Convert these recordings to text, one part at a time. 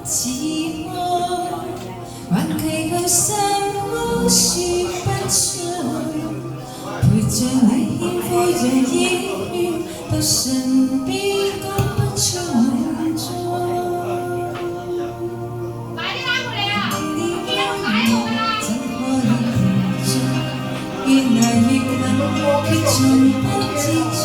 自愛，還祈求心無說不出，陪着你獻灰着熱血到神邊講不出滿足。越來越近，卻從不知足。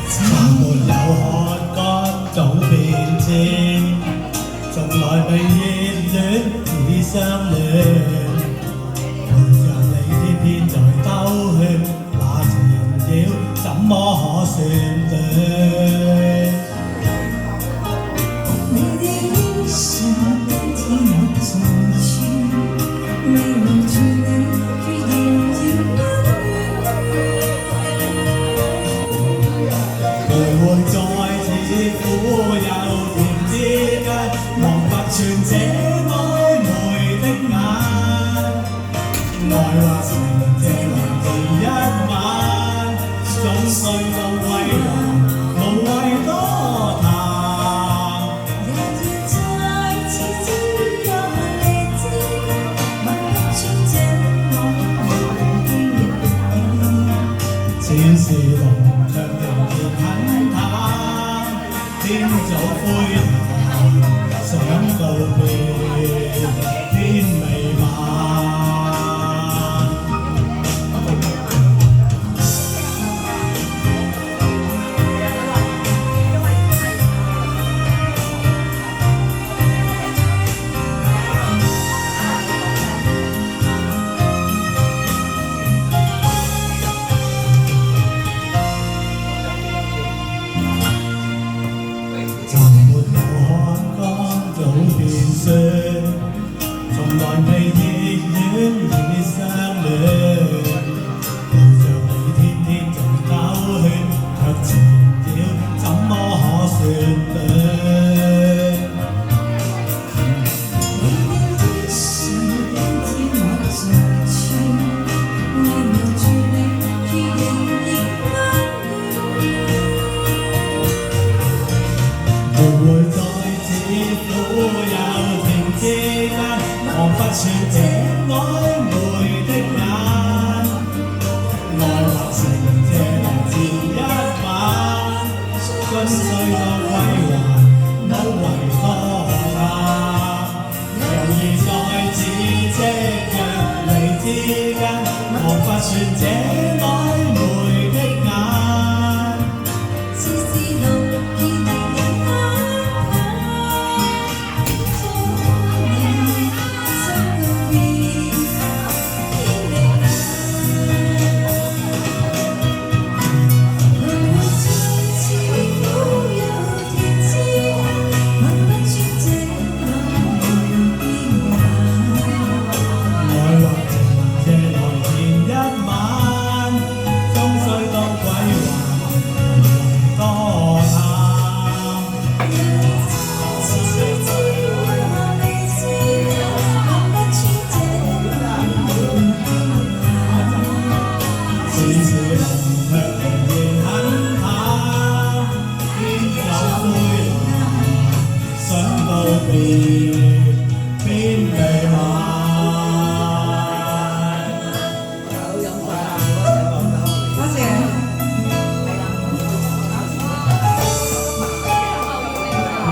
從沒有看乾早變遷，從來未熱戀只相戀。陪着你天天在兜圈，那情調怎麼可算對？你的衣裳今天我盡穿，未留住你，卻仍要徘徊在似苦又甜之間，望不穿這曖昧的眼。愛或情這來自一晚，總需到歸還，無謂多談。日日在此之有你之間，望不穿這愛的人。只是龍卻仍然很淡，天早灰藍，想告別天未晚。從沒有看乾早變酸，從來未熱戀已相戀。陪着你天天在兜圈，卻情調怎麼可算對？你的衣裳今天我盡穿，未留住你，卻仍然徘徊在似苦又甜之間，望不穿這曖昧的眼。愛或情這來自一晚，終須到歸還，無謂多談。猶豫在此夕陽離之間，望不穿這曖昧的眼。似是路見人眼淡，終於想告別天未晚。來回在似苦又甜之間，望不穿這愛的人。愛或情這來前一晚，終須到歸還，無謂多談。似知會和你之間，望不穿這愛似是龍卻仍然很淡，天走灰藍，想告別天未晚。多謝。好，